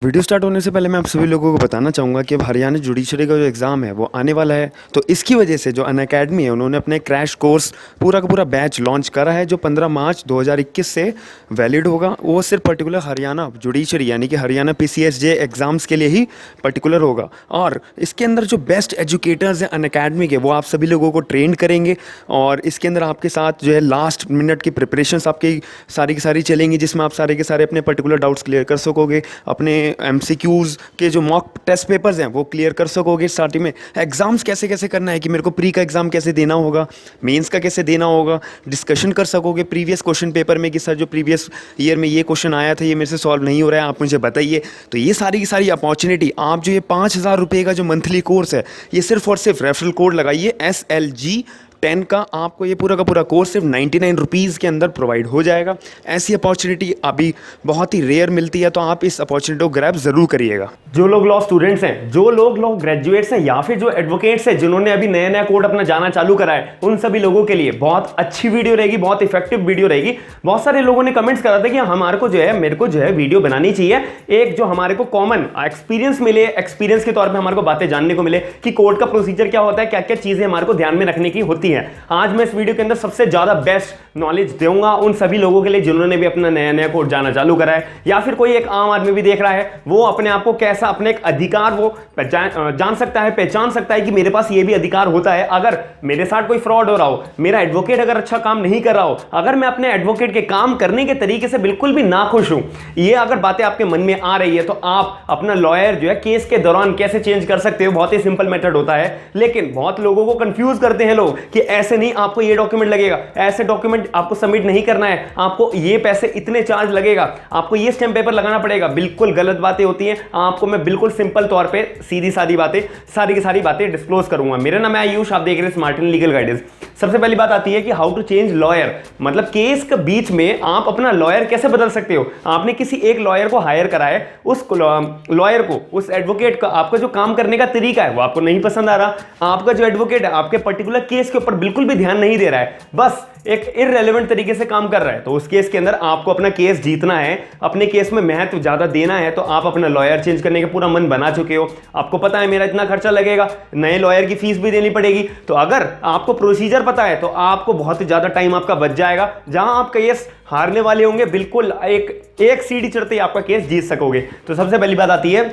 Video start होने से पहले मैं आप सभी लोगों को बताना चाहूँगा कि अब हरियाणा जुडिशरी का जो एग्ज़ाम है वो आने वाला है। तो इसकी वजह से जो अनअकैडमी है उन्होंने अपने क्रैश कोर्स पूरा का पूरा बैच लॉन्च करा है जो 15 मार्च 2021 से वैलिड होगा। वो सिर्फ पर्टिकुलर हरियाणा जुडिशरी यानी कि हरियाणा पीसीएसजे एग्ज़ाम्स के लिए ही पर्टिकुलर होगा। और इसके अंदर जो बेस्ट एजुकेटर्स हैं अनअकैडमी के वो आप सभी लोगों को ट्रेन करेंगे। और इसके अंदर आपके साथ जो है लास्ट मिनट की प्रिपरेशंस आपकी सारी चलेंगी, जिसमें आप सारे के सारे अपने पर्टिकुलर डाउट्स क्लियर कर सकोगे। अपने एमसीक्यूज़ के जो मॉक टेस्ट पेपर्स हैं वो क्लियर कर सकोगे। स्टार्टिंग में एग्जाम्स कैसे कैसे करना है कि मेरे को प्री का एग्ज़ाम कैसे देना होगा, मेंस का कैसे देना होगा, डिस्कशन कर सकोगे प्रीवियस क्वेश्चन पेपर में कि सर जो प्रीवियस ईयर में ये क्वेश्चन आया था ये मेरे से सॉल्व नहीं हो रहा है, आप मुझे बताइए। तो ये सारी की सारी अपॉर्चुनिटी आप जो ये 5,000 रुपये का जो मंथली कोर्स है ये सिर्फ और सिर्फ रेफरल कोड लगाइए SLG10 का, आपको ये पूरा का पूरा कोर्स सिर्फ 99 रुपीज़ के अंदर प्रोवाइड हो जाएगा। ऐसी अपॉर्चुनिटी अभी बहुत ही रेयर मिलती है, तो आप इस अपॉर्चुनिटी को ग्रैब ज़रूर करिएगा। जो लोग लॉ स्टूडेंट्स हैं, जो लोग लॉ ग्रेजुएट्स हैं या फिर जो एडवोकेट्स हैं जिन्होंने अभी नया नया कोड अपना जाना चालू करा है, उन सभी लोगों के लिए बहुत अच्छी वीडियो रहेगी, बहुत इफेक्टिव वीडियो रहेगी। बहुत सारे लोगों ने कमेंट्स करा था कि हमारे को जो है मेरे को जो है वीडियो बनानी चाहिए, एक जो हमारे को कॉमन एक्सपीरियंस मिले, एक्सपीरियंस के तौर पर हमारे को बातें जानने को मिले कि कोड का प्रोसीजर क्या होता है, क्या क्या चीजें हमारे को ध्यान में रखने की होती है। आज मैं इस वीडियो के अंदर सबसे ज्यादा बेस्ट नॉलेज दूंगा उन सभी लोगों के लिए जिन्होंने भी अपना नया नया कोड जाना चालू करा है, या फिर कोई एक आम आदमी भी देख रहा है, वो अपने आप को कैसा अपने एक अधिकार वो जान सकता है, पहचान सकता है कि मेरे पास ये भी अधिकार होता है। अगर मेरे साथ कोई फ्रॉड हो रहा हो, मेरा एडवोकेट अगर अच्छा काम नहीं कर रहा हो, अगर मैं अपने एडवोकेट के काम करने के तरीके से बिल्कुल भी नाखुश हूं, ये अगर बातें आपके मन में आ रही है, तो आप अपना लॉयर जो है केस के दौरान कैसे चेंज कर सकते हो। बहुत ही सिंपल मेथड होता है, लेकिन बहुत लोगों को कंफ्यूज करते हैं लोग कि ऐसे नहीं, आपको ये डॉक्यूमेंट लगेगा, ऐसे डॉक्यूमेंट आपको सबमिट नहीं करना है, आपको ये पैसे इतने चार्ज लगेगा, आपको ये स्टैम्प पेपर लगाना पड़ेगा। बिल्कुल गलत बातें होती हैं। आपको मैं बिल्कुल सिंपल तौर पे सीधी सादी बातें, सारी की सारी बातें डिस्क्लोज करूंगा। मेरा नाम है आयुष, आप देख रहे हैं स्मार्ट एंड लीगल गाइडेंस। सबसे पहली बात आती है कि हाउ टू चेंज लॉयर, मतलब केस के बीच में आप अपना लॉयर कैसे बदल सकते हो। आपने किसी एक लॉयर को हायर करा है, उस लॉयर को, उस एडवोकेट का आपका जो काम करने का तरीका है वो आपको नहीं पसंद आ रहा, आपका जो एडवोकेट है आपके पर्टिकुलर केस के ऊपर बिल्कुल भी ध्यान नहीं दे रहा है, बस एक इररेलेवेंट तरीके से काम कर रहा है, तो उस केस के अंदर आपको अपना केस जीतना है, अपने केस में महत्व ज्यादा देना है, तो आप अपना लॉयर चेंज करने का पूरा मन बना चुके हो। आपको पता है मेरा इतना खर्चा लगेगा, नए लॉयर की फीस भी देनी पड़ेगी, तो अगर आपको प्रोसीजर पता है तो आपको बहुत ही ज्यादा टाइम आपका बच जाएगा। जहां आप केस हारने वाले होंगे, बिल्कुल एक सीढ़ी चढ़ते ही आपका केस जीत सकोगे। तो सबसे पहली बात आती है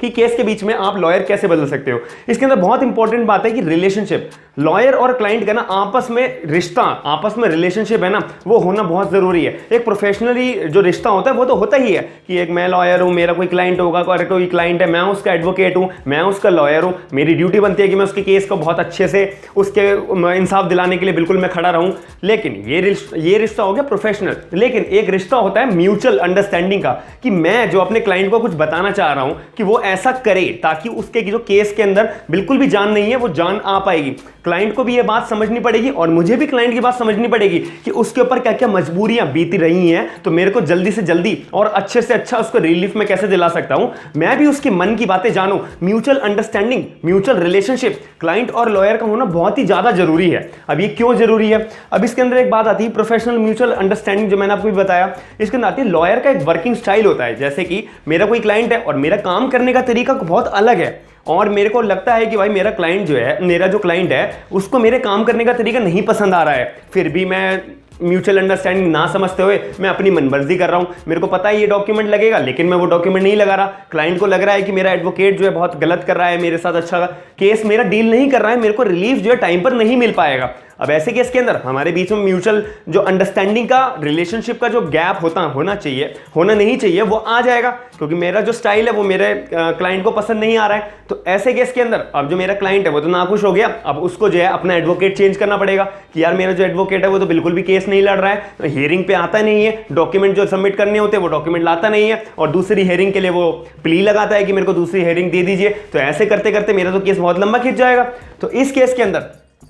कि केस के बीच में आप लॉयर कैसे बदल सकते हो। इसके अंदर बहुत इंपॉर्टेंट बात है कि रिलेशनशिप, लॉयर और क्लाइंट का ना आपस में रिश्ता, आपस में रिलेशनशिप है ना, वो होना बहुत जरूरी है। एक प्रोफेशनली जो रिश्ता होता है वो तो होता ही है कि एक मैं लॉयर हूं, मेरा कोई क्लाइंट होगा, कोई क्लाइंट है, मैं उसका एडवोकेट हूं, मैं उसका लॉयर हूं, मेरी ड्यूटी बनती है कि मैं उसके केस को बहुत अच्छे से उसके इंसाफ दिलाने के लिए बिल्कुल मैं खड़ा रहूं। लेकिन ये रिश्ता हो गया प्रोफेशनल। लेकिन एक रिश्ता होता है म्यूचुअल अंडरस्टैंडिंग का, कि मैं जो अपने क्लाइंट को कुछ बताना चाह रहा हूं कि वो ऐसा करे ताकि उसके जो केस के अंदर बिल्कुल भी जान नहीं है वो जान आ पाएगी। क्लाइंट को भी ये बात समझनी पड़ेगी और मुझे भी क्लाइंट की बात समझनी पड़ेगी कि उसके ऊपर क्या क्या मजबूरियां बीती रही हैं, तो मेरे को जल्दी से जल्दी और अच्छे से अच्छा उसको रिलीफ में कैसे दिला सकता हूं, मैं भी उसके मन की बातें जानूं। Mutual understanding, mutual relationship client और लॉयर का होना बहुत ही ज्यादा जरूरी है। अब ये क्यों जरूरी है, अब इसके अंदर एक बात आती है प्रोफेशनल म्यूचुअल अंडरस्टैंडिंग, जो मैंने आपको भी बताया। इसके अंदर आती है लॉयर का एक वर्किंग स्टाइल होता है, जैसे कि मेरा कोई क्लाइंट है और मेरा काम करने का तरीका बहुत अलग है, और मेरे को लगता है कि भाई मेरा क्लाइंट जो है, मेरा जो क्लाइंट है उसको मेरे काम करने का तरीका नहीं पसंद आ रहा है, फिर भी मैं म्यूचुअल अंडरस्टैंडिंग ना समझते हुए मैं अपनी मनमर्जी कर रहा हूं। मेरे को पता है ये डॉक्यूमेंट लगेगा, लेकिन मैं वो डॉक्यूमेंट नहीं लगा रहा। क्लाइंट को लग रहा है कि मेरा एडवोकेट जो है बहुत गलत कर रहा है, मेरे साथ अच्छा केस मेरा डील नहीं कर रहा है, मेरे को रिलीफ जो है टाइम पर नहीं मिल पाएगा। अब ऐसे केस के अंदर हमारे बीच में म्यूचुअल जो अंडरस्टैंडिंग का, रिलेशनशिप का जो गैप होना नहीं चाहिए, वो आ जाएगा, क्योंकि मेरा जो स्टाइल है वो मेरे क्लाइंट को पसंद नहीं आ रहा है। तो ऐसे केस के अंदर अब जो मेरा क्लाइंट है वो तो नाखुश हो गया, अब उसको जो है अपना एडवोकेट चेंज करना पड़ेगा कि यार मेरा जो एडवोकेट है वो तो बिल्कुल भी केस नहीं लड़ रहा है, तो हियरिंग पे आता नहीं है, डॉक्यूमेंट जो सबमिट करने होते हैं वो डॉक्यूमेंट लाता नहीं है, और दूसरी हियरिंग के लिए वो प्ली लगाता है कि मेरे को दूसरी हियरिंग दे दीजिए। तो ऐसे करते करते मेरा तो केस बहुत लंबा खिंच जाएगा। तो इस केस के अंदर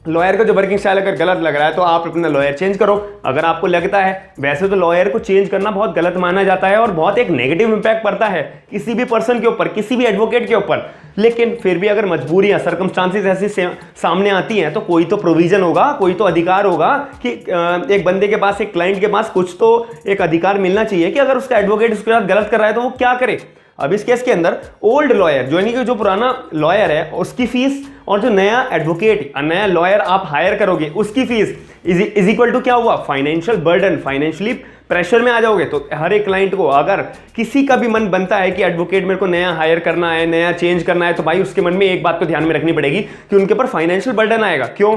लॉयर का जो वर्किंग स्टाइल अगर गलत लग रहा है तो आप अपना लॉयर चेंज करो। अगर आपको लगता है, वैसे तो लॉयर को चेंज करना बहुत गलत माना जाता है और बहुत एक नेगेटिव इंपैक्ट पड़ता है किसी भी पर्सन के ऊपर, किसी भी एडवोकेट के ऊपर, लेकिन फिर भी अगर मजबूरियां, सर्कमस्टांसेस ऐसी सामने आती हैं तो कोई तो प्रोविजन होगा, कोई तो अधिकार होगा कि एक बंदे के पास, एक क्लाइंट के पास कुछ तो एक अधिकार मिलना चाहिए कि अगर उसका एडवोकेट उसके साथ गलत कर रहा है तो वो क्या करे। अब इस केस के अंदर ओल्ड लॉयर यानी कि जो पुराना लॉयर है उसकी फीस और जो नया एडवोकेट नया लॉयर आप हायर करोगे उसकी फीस इज इक्वल टू क्या हुआ, फाइनेंशियल बर्डन, फाइनेंशियली प्रेशर में आ जाओगे। तो हर एक क्लाइंट को अगर किसी का भी मन बनता है कि एडवोकेट मेरे को नया हायर करना है, नया चेंज करना है, तो भाई उसके मन में एक बात तो ध्यान में रखनी पड़ेगी कि उनके ऊपर फाइनेंशियल बर्डन आएगा। क्यों?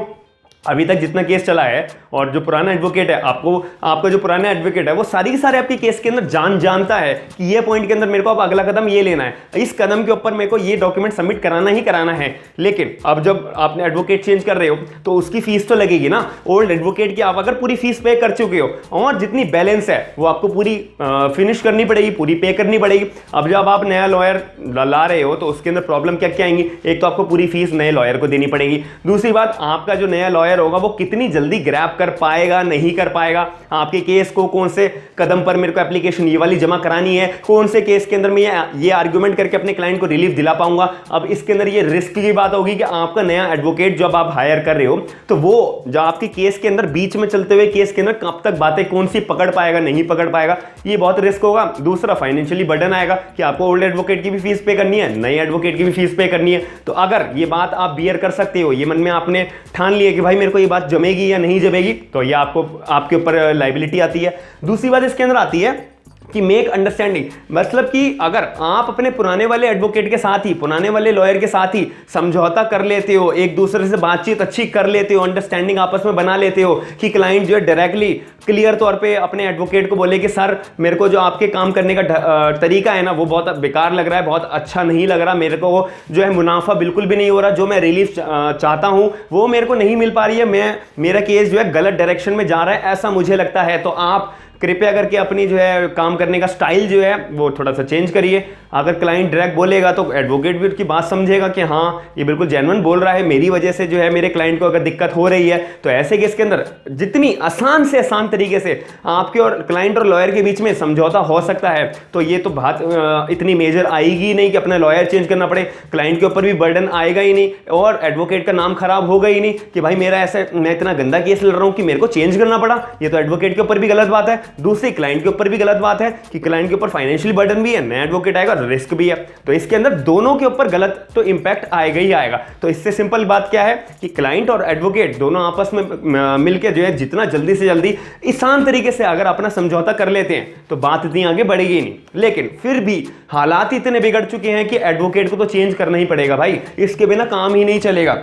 अभी तक जितना केस चला है और जो पुराना एडवोकेट है आपका जो पुराना एडवोकेट है वो सारी की सारे आपके केस के अंदर जानता है कि ये पॉइंट के अंदर मेरे को अब अगला कदम ये लेना है, इस कदम के ऊपर मेरे को ये डॉक्यूमेंट सबमिट कराना ही कराना है। लेकिन अब जब आपने एडवोकेट चेंज कर रहे हो तो उसकी फीस तो लगेगी ना। ओल्ड एडवोकेट की आप अगर पूरी फीस पे कर चुके हो और जितनी बैलेंस है वो आपको पूरी फिनिश करनी पड़ेगी, पूरी पे करनी पड़ेगी। अब जब आप नया लॉयर ला रहे हो तो उसके अंदर प्रॉब्लम क्या क्या आएंगी, एक तो आपको पूरी फीस नए लॉयर को देनी पड़ेगी, दूसरी बात आपका जो नया लॉयर होगा वो कितनी जल्दी ग्रैब कर पाएगा नहीं कर पाएगा, आपके केस को कौन से कदम पर मेरे को एप्लीकेशन ये वाली जमा करानी है, कौन से केस के अंदर मैं ये आर्गुमेंट करके अपने क्लाइंट को रिलीफ दिला पाऊंगा। अब इसके अंदर ये रिस्क की बात होगी कि आपका नया एडवोकेट जब आप हायर कर रहे हो तो वो जो आपके केस के अंदर बीच में चलते हुए केस के अंदर कब तक बातें कौन सी पकड़ पाएगा नहीं पकड़ पाएगा, ये बहुत रिस्क होगा। दूसरा फाइनेंशियली बर्डन आएगा कि आपको ओल्ड एडवोकेट की भी फीस पे करनी है, नए एडवोकेट की भी फीस पे करनी है। तो अगर ये बात आप बियर कर सकते हो, ये मन में आपने ठान लिया कि भाई मेरे को ये बात जमेगी या नहीं जमेगी, तो ये आपके ऊपर लायबिलिटी आती है। दूसरी बात इसके अंदर आती है कि मेक अंडरस्टैंडिंग, मतलब कि अगर आप अपने पुराने वाले एडवोकेट के साथ ही, पुराने वाले लॉयर के साथ ही समझौता कर लेते हो, एक दूसरे से बातचीत अच्छी कर लेते हो, अंडरस्टैंडिंग आपस में बना लेते हो कि क्लाइंट जो है डायरेक्टली क्लियर तौर पे अपने एडवोकेट को बोले कि सर मेरे को जो आपके काम करने का तरीका है ना वो बहुत बेकार लग रहा है, बहुत अच्छा नहीं लग रहा, मेरे को जो है मुनाफा बिल्कुल भी नहीं हो रहा, जो मैं रिलीफ चाहता हूं वो मेरे को नहीं मिल पा रही है, मेरा केस जो है गलत डायरेक्शन में जा रहा है, ऐसा मुझे लगता है। तो आप कृपया करके अपनी जो है काम करने का स्टाइल जो है वो थोड़ा सा चेंज करिए। अगर क्लाइंट डायरेक्ट बोलेगा तो एडवोकेट भी उसकी बात समझेगा कि हाँ ये बिल्कुल जेन्युइन बोल रहा है, मेरी वजह से जो है मेरे क्लाइंट को अगर दिक्कत हो रही है। तो ऐसे केस के अंदर जितनी आसान से आसान तरीके से आपके और क्लाइंट और लॉयर के बीच में समझौता हो सकता है तो ये तो बात इतनी मेजर आएगी नहीं कि अपना लॉयर चेंज करना पड़े, क्लाइंट के ऊपर भी बर्डन आएगा ही नहीं और एडवोकेट का नाम खराब होगा ही नहीं कि भाई मेरा ऐसा मैं इतना गंदा केस लड़ रहा हूं कि मेरे को चेंज करना पड़ा। ये तो एडवोकेट के ऊपर भी गलत बात है, दूसरी क्लाइंट के ऊपर भी गलत बात है कि क्लाइंट के ऊपर फाइनेंशियल बर्डन भी है, नया एडवोकेट आएगा, रिस्क भी है। तो इसके अंदर दोनों के ऊपर गलत तो इंपैक्ट आएगा ही आएगा। तो इससे सिंपल बात क्या है कि क्लाइंट और एडवोकेट दोनों आपस में मिलकर जो है जितना जल्दी से जल्दी आसान तरीके से अगर अपना समझौता कर लेते हैं तो बात इतनी आगे बढ़ेगी नहीं। लेकिन फिर भी हालात इतने बिगड़ चुके हैं कि एडवोकेट को तो चेंज करना ही पड़ेगा भाई, इसके बिना काम ही नहीं चलेगा।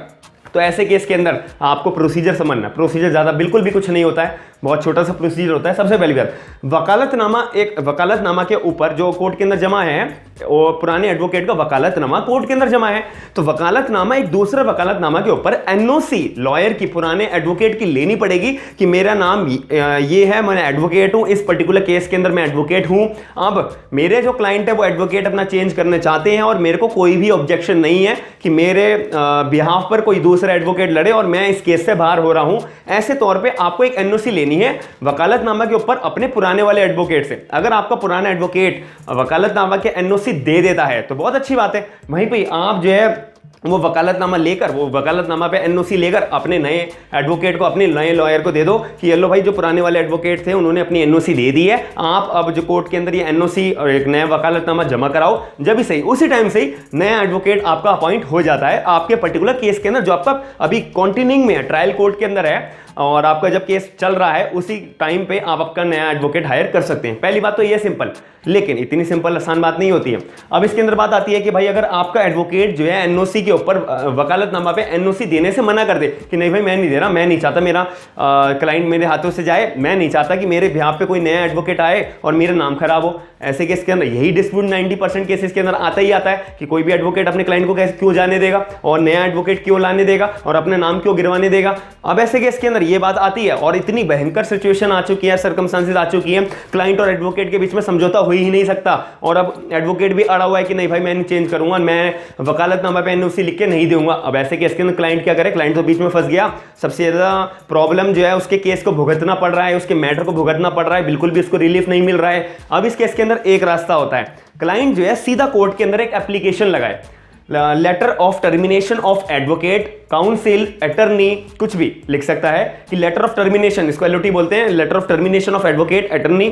तो ऐसे केस के अंदर आपको प्रोसीजर समझना, प्रोसीजर ज़्यादा बिल्कुल भी कुछ नहीं होता है, बहुत छोटा सा प्रोसीजर होता है। सबसे पहली बात वकालतनामा, एक वकालतनामा के ऊपर जो कोर्ट के अंदर जमा है वो पुराने एडवोकेट का वकालतनामा कोर्ट के अंदर जमा है, तो वकालतनामा एक दूसरे वकालतनामा के ऊपर एनओसी लॉयर की पुराने एडवोकेट की लेनी पड़ेगी कि मेरा नाम ये है, मैं एडवोकेट हूं, इस पर्टिकुलर केस के अंदर मैं एडवोकेट हूं। अब मेरे जो क्लाइंट है वो एडवोकेट अपना चेंज करना चाहते हैं और मेरे को कोई भी ऑब्जेक्शन नहीं है कि मेरे बिहाफ पर कोई दूसरा एडवोकेट लड़े और मैं इस केस से बाहर हो रहा हूं। ऐसे तौर पे आपको एक एनओसी लेनी है वकालतनामा के ऊपर अपने पुराने वाले एडवोकेट से। अगर आपका पुराना एडवोकेट वकालतनामा के एनओसी दे देता है तो बहुत अच्छी बात है, वहीं पे आप जो है वो वकालतनामा लेकर, वो वकालतनामा पे एनओसी लेकर अपने नए एडवोकेट को, अपने नए लॉयर को दे दो कि ये लो भाई जो पुराने वाले एडवोकेट थे उन्होंने अपनी एनओसी दे दी है, आप अब जो कोर्ट के अंदर ये एनओसी और एक नया वकालतनामा जमा कराओ। जब भी सही उसी टाइम से ही नया एडवोकेट आपका अपॉइंट हो जाता है आपके पर्टिकुलर केस के अंदर जो आपका अभी कॉन्टिन्यूइंग में है, ट्रायल कोर्ट के अंदर है और आपका जब केस चल रहा है उसी टाइम पे आप आपका नया एडवोकेट हायर कर सकते हैं। पहली बात तो ये सिंपल, लेकिन इतनी सिंपल आसान बात नहीं होती है। अब इसके अंदर बात आती है कि भाई अगर आपका एडवोकेट जो है एनओसी के ऊपर वकालतनामा पे एनओसी देने से मना कर दे कि नहीं भाई मैं नहीं दे रहा, मैं नहीं चाहता मेरा क्लाइंट मेरे हाथों से जाए, मैं नहीं चाहता कि मेरे बिहाफ पे कोई नया एडवोकेट आए और मेरा नाम खराब हो, ऐसे केस के अंदर यही डिस्प्यूट 90% केसेस के अंदर आता ही आता है कि कोई भी एडवोकेट अपने क्लाइंट को क्यों जाने देगा और नया एडवोकेट क्यों लाने देगा और अपना नाम क्यों गिरवाने देगा। अब ऐसे केस के अंदर ये बात आती है और इतनी भयंकर सिचुएशन आ चुकी है, सर्कमस्टांसेस आ चुकी है, क्लाइंट और एडवोकेट के बीच में समझौता हो ही नहीं सकता और अब एडवोकेट भी अड़ा हुआ है कि नहीं भाई मैं नहीं चेंज करूंगा, मैं वकालतनामा पे एनओसी लिख के नहीं दूंगा। अब ऐसे केस के अंदर क्लाइंट क्या करे, क्लाइंट तो बीच में फंस गया, सबसे ज्यादा प्रॉब्लम जो है उसके केस को भुगतना पड़ रहा है, उसके मैटर को भुगतना पड़ रहा है, बिल्कुल भी उसको रिलीफ नहीं मिल रहा है। अब इस केस के अंदर एक रास्ता होता है, क्लाइंट जो है सीधा कोर्ट के अंदर एक एप्लीकेशन लगाए, letter of termination of advocate, counsel, attorney, कुछ भी लिख सकता है कि लेटर ऑफ टर्मिनेशन, इसको एलओटी बोलते हैं, letter of termination of advocate, attorney,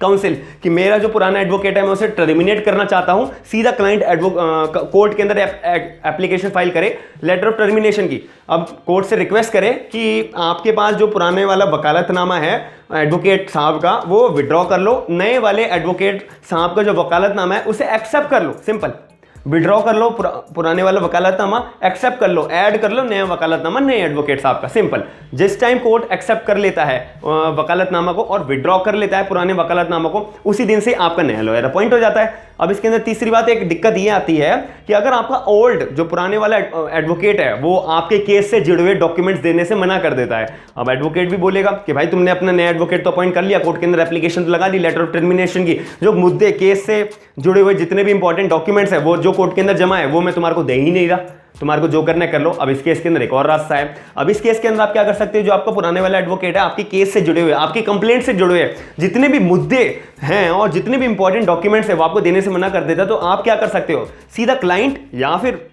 counsel कि मेरा जो पुराना एडवोकेट है मैं उसे टर्मिनेट करना चाहता हूं, सीधा क्लाइंट कोर्ट के अंदर एप्लीकेशन फाइल करे लेटर ऑफ टर्मिनेशन की। अब कोर्ट से रिक्वेस्ट करे कि आपके पास जो पुराने वाला वकालतनामा है एडवोकेट साहब का वो विड्रॉ कर लो, नए वाले एडवोकेट साहब का जो वकालतनामा है उसे एक्सेप्ट कर लो। सिंपल, विड्रॉ कर लो पुराने वाला वकालतनामा, एक्सेप्ट कर लो, ऐड कर लो नया वकालतनामा नए एडवोकेट साहब का। सिंपल, जिस टाइम कोर्ट एक्सेप्ट कर लेता है वकालतनामा को और विड्रॉ कर लेता है पुराने वकालतनामा को, उसी दिन से आपका नया लॉयर अपॉइंट हो जाता है। अब इसके अंदर तीसरी बात, एक दिक्कत ये आती है कि अगर आपका ओल्ड जो पुराने वाला एडवोकेट है वो आपके केस से जुड़े हुए डॉक्यूमेंट्स देने से मना कर देता है, अब एडवोकेट भी बोलेगा कि भाई तुमने अपना नया एडवोकेट तो अपॉइंट कर लिया, कोर्ट के अंदर एप्लीकेशन तो लगा दी लेटर ऑफ टर्मिनेशन की, जो मुद्दे केस से जुड़े हुए जितने भी इंपॉर्टेंट डॉक्यूमेंट्स है वो जो कोर्ट के अंदर जमा है वो मैं तुम्हारे को दे ही नहीं रहा, तुम्हारे को जो करना है कर लो। अब इस केस के अंदर एक और रास्ता है। अब इस केस के अंदर आप क्या कर सकते हो, जो आपका पुराने वाला एडवोकेट है आपके केस से जुड़े हुए, आपकी कंप्लेंट से जुड़े हुए जितने भी मुद्दे हैं और जितने भी इंपॉर्टेंट डॉक्यूमेंट्स है वो आपको देने से मना कर देता है, तो आप क्या कर सकते हो, सीधा क्लाइंट या फिर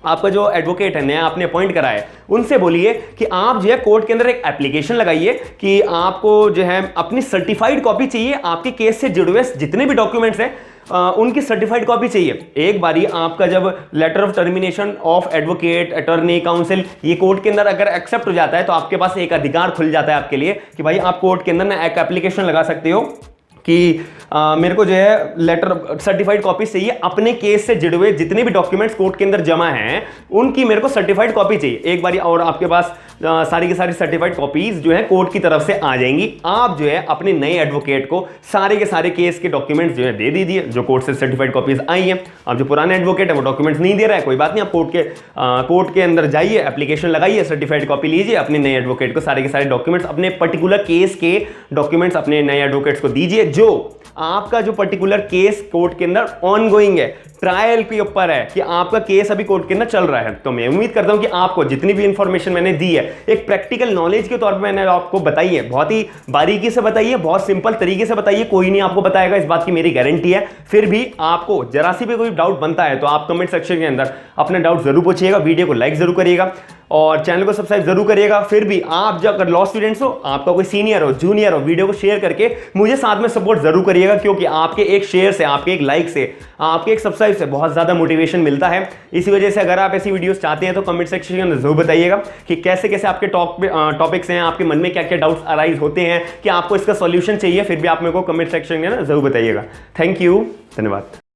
आपका जो एडवोकेट है नया आपने अपॉइंट करा है उनसे बोलिए कि आप जो है कोर्ट के अंदर एक एप्लीकेशन लगाइए कि आपको जो है अपनी सर्टिफाइड कॉपी चाहिए, आपके केस से जुड़े हुए जितने भी डॉक्यूमेंट्स हैं उनकी सर्टिफाइड कॉपी चाहिए। एक बारी आपका जब letter of termination of advocate, attorney, counsel ये कोर्ट के अंदर अगर एक्सेप्ट हो जाता है तो आपके पास एक अधिकार खुल जाता है आपके लिए कि भाई आप कोर्ट के अंदर ना एक एप्लीकेशन लगा सकते हो कि मेरे को जो है लेटर सर्टिफाइड कॉपी चाहिए, अपने केस से जुड़े हुए जितने भी डॉक्यूमेंट्स कोर्ट के अंदर जमा हैं उनकी मेरे को सर्टिफाइड कॉपी चाहिए एक बारी, और आपके पास सारी की सारी सर्टिफाइड कॉपीज जो है कोर्ट की तरफ से आ जाएंगी। आप जो है अपने नए एडवोकेट को सारे के सारे केस के डॉक्यूमेंट्स जो है दे दीजिए जो कोर्ट से सर्टिफाइड कॉपीज आई हैं। अब जो पुराने एडवोकेट है वो डॉक्यूमेंट्स नहीं दे रहा है, कोई बात नहीं, आप कोर्ट के अंदर जाइए, एप्लीकेशन लगाइए, सर्टिफाइड कॉपी लीजिए, अपने नए एडवोकेट को सारे के सारे डॉक्यूमेंट्स, अपने पर्टिकुलर केस के डॉक्यूमेंट्स अपने नए एडवोकेट्स को दीजिए। जो आपका जो पर्टिकुलर केस कोर्ट के अंदर ऑनगोइंग है, ट्रायल के ऊपर है कि आपका केस अभी कोर्ट के अंदर चल रहा है, तो मैं उम्मीद करता हूं कि आपको जितनी भी इंफॉर्मेशन मैंने दी है एक प्रैक्टिकल नॉलेज के तौर पे मैंने आपको बताई है, बहुत ही बारीकी से बताई है, बहुत सिंपल तरीके से बताइए, कोई नहीं आपको बताएगा इस बात की मेरी गारंटी है। फिर भी आपको जरा सी भी कोई डाउट बनता है तो आप कमेंट सेक्शन के अंदर अपने डाउट जरूर पूछिएगा, वीडियो को लाइक जरूर करिएगा और चैनल को सब्सक्राइब जरूर करिएगा। फिर भी आप जब अगर लॉ स्टूडेंट्स हो, आपका कोई सीनियर हो, जूनियर हो, वीडियो को शेयर करके मुझे साथ में सपोर्ट जरूर करिएगा, क्योंकि आपके एक शेयर से, आपके एक लाइक से, आपके एक सब्सक्राइब से बहुत ज्यादा मोटिवेशन मिलता है। इसी वजह से अगर आप ऐसी वीडियोस चाहते हैं तो कमेंट सेक्शन में जरूर बताइएगा कि कैसे कैसे आपके टॉपिक्स हैं, आपके मन में क्या क्या डाउट्स अराइज होते हैं, कि आपको इसका सॉल्यूशन चाहिए, फिर भी आप मेरे को कमेंट सेक्शन में जरूर बताइएगा। थैंक यू, धन्यवाद।